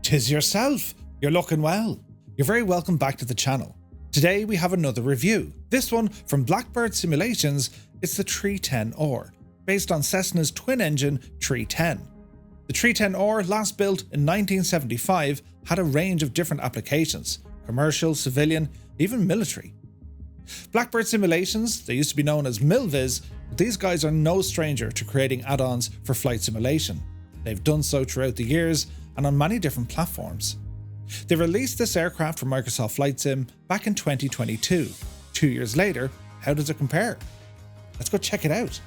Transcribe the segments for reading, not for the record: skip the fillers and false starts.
'Tis yourself. You're looking well. You're very welcome back to the channel. Today we have another review. This one from Blackbird Simulations. It's the 310R, based on Cessna's twin-engine 310. The 310R, last built in 1975, had a range of different applications: commercial, civilian, even military. Blackbird Simulations, they used to be known as Milviz, but these guys are no stranger to creating add-ons for flight simulation. They've done so throughout the years and on many different platforms. They released this aircraft for Microsoft Flight Sim back in 2022. 2 years later, how does it compare? Let's go check it out.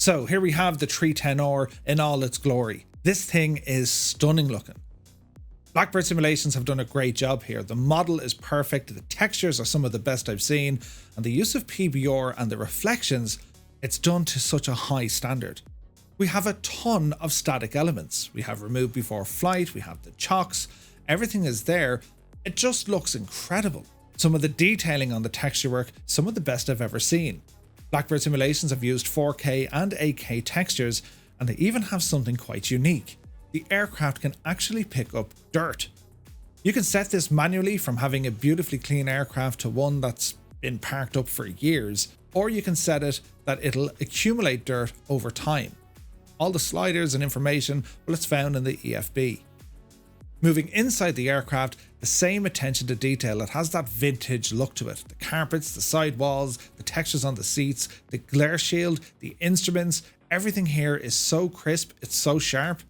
So here we have the 310R in all its glory. This thing is stunning looking. Blackbird Simulations have done a great job here. The model is perfect, the textures are some of the best I've seen, and the use of PBR and the reflections, it's done to such a high standard. We have a ton of static elements. We have remove before flight, we have the chocks, everything is there. It just looks incredible. Some of the detailing on the texture work, some of the best I've ever seen. Blackbird Simulations have used 4K and 8K textures, and they even have something quite unique. The aircraft can actually pick up dirt. You can set this manually from having a beautifully clean aircraft to one that's been parked up for years, or you can set it that it'll accumulate dirt over time. All the sliders and information, well, it's found in the EFB. Moving inside the aircraft, the same attention to detail. It has that vintage look to it. The carpets, the sidewalls, the textures on the seats, the glare shield, the instruments, everything here is so crisp, it's so sharp,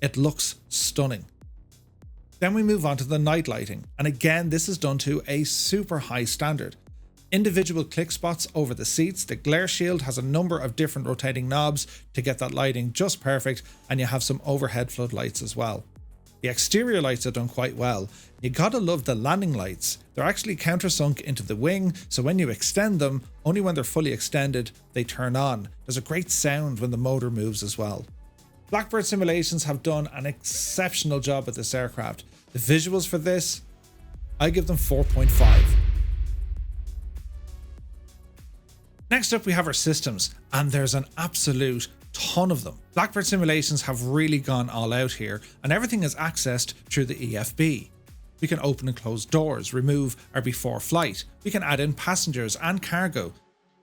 it looks stunning. Then we move on to the night lighting, and again this is done to a super high standard. Individual click spots over the seats, the glare shield has a number of different rotating knobs to get that lighting just perfect, and you have some overhead floodlights as well. The exterior lights are done quite well. You gotta love the landing lights. They're actually countersunk into the wing, so when you extend them, only when they're fully extended, they turn on. There's a great sound when the motor moves as well. Blackbird Simulations have done an exceptional job with this aircraft. The visuals for this, I give them 4.5. Next up we have our systems, and there's an absolute ton of them. Blackbird Simulations have really gone all out here, and everything is accessed through the EFB. We can open and close doors, remove our before flight, we can add in passengers and cargo,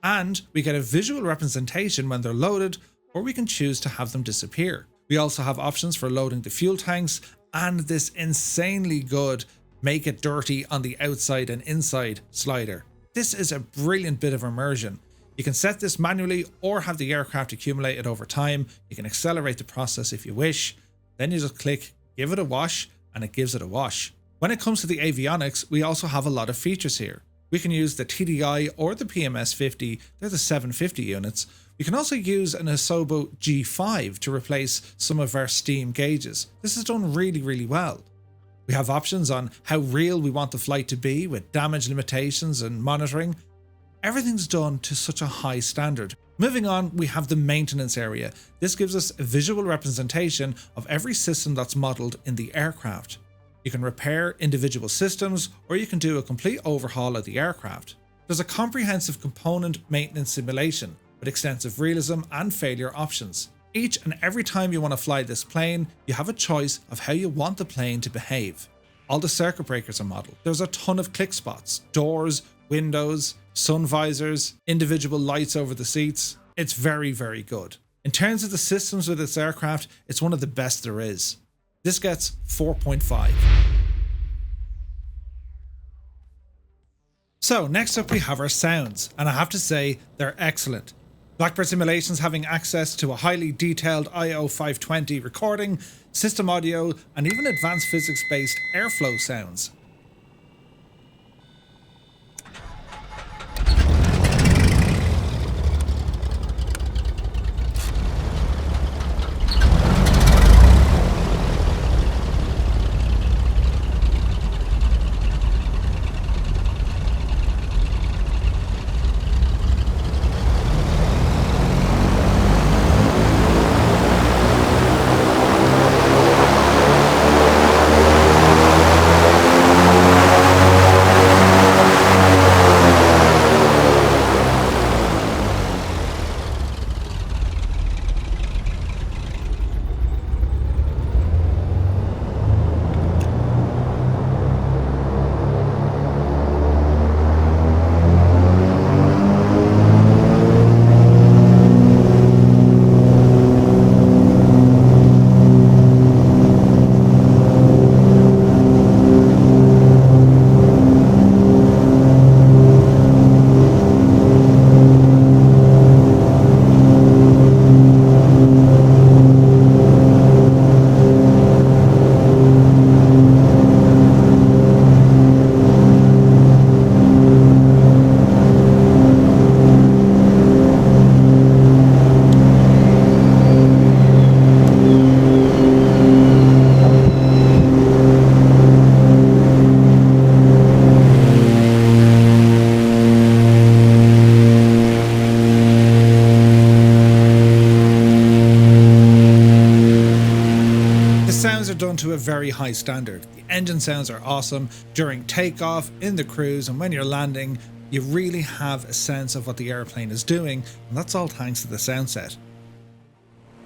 and we get a visual representation when they're loaded, or we can choose to have them disappear. We also have options for loading the fuel tanks, and this insanely good make it dirty on the outside and inside slider. This is a brilliant bit of immersion. You can set this manually or have the aircraft accumulate it over time. You can accelerate the process if you wish. Then you just click, give it a wash, and it gives it a wash. When it comes to the avionics, we also have a lot of features here. We can use the TDI or the PMS-50, they're the 750 units. We can also use an Asobo G5 to replace some of our steam gauges. This is done really well. We have options on how real we want the flight to be with damage limitations and monitoring. Everything's done to such a high standard. Moving on, we have the maintenance area. This gives us a visual representation of every system that's modelled in the aircraft. You can repair individual systems, or you can do a complete overhaul of the aircraft. There's a comprehensive component maintenance simulation with extensive realism and failure options. Each and every time you want to fly this plane, you have a choice of how you want the plane to behave. All the circuit breakers are modelled. There's a ton of click spots, doors, windows, sun visors, individual lights over the seats. It's very good. In terms of the systems with this aircraft, it's one of the best there is. This gets 4.5. So next up we have our sounds, and I have to say they're excellent. Blackbird Simulations having access to a highly detailed IO520 recording, system audio, and even advanced physics-based airflow sounds. Done to a very high standard. The engine sounds are awesome during takeoff, in the cruise, and when you're landing. You really have a sense of what the airplane is doing, and that's all thanks to the sound set.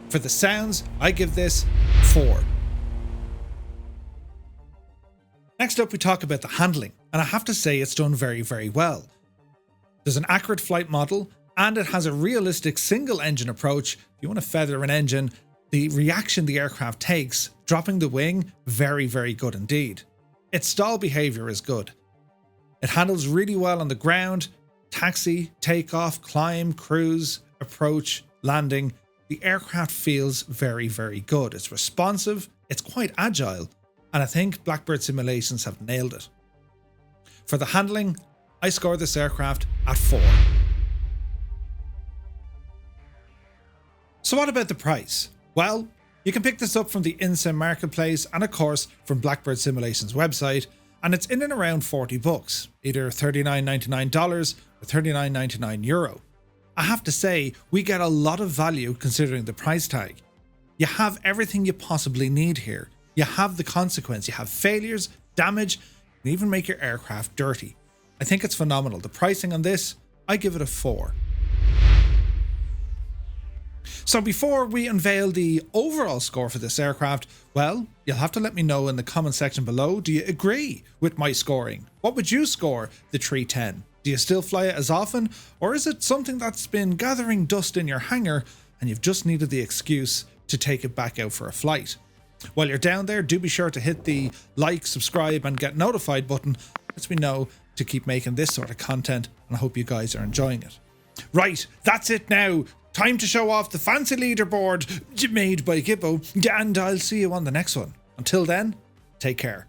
For the sounds, I give this 4. Next up we talk about the handling, and I have to say it's done very well. There's an accurate flight model, and it has a realistic single engine approach. If you want to feather an engine, The reaction the aircraft takes, dropping the wing, very, very good indeed. Its stall behaviour is good. It handles really well on the ground, taxi, takeoff, climb, cruise, approach, landing. The aircraft feels very, very good. It's responsive, it's quite agile, and I think Blackbird Simulations have nailed it. For the handling, I score this aircraft at 4. So what about the price? Well, you can pick this up from the InSim marketplace and of course from Blackbird Simulations website, and it's in and around $40, either $39.99 or €39.99. I have to say, we get a lot of value considering the price tag. You have everything you possibly need here. You have the consequence, you have failures, damage, and even make your aircraft dirty. I think it's phenomenal. The pricing on this, I give it a 4. So before we unveil the overall score for this aircraft, well, you'll have to let me know in the comment section below, do you agree with my scoring? What would you score the 310? Do you still fly it as often, or is it something that's been gathering dust in your hangar and you've just needed the excuse to take it back out for a flight? While you're down there, do be sure to hit the like, subscribe and get notified button. Lets me know to keep making this sort of content, and I hope you guys are enjoying it. Right, that's it now. Time to show off the fancy leaderboard made by Gibbo, and I'll see you on the next one. Until then, take care.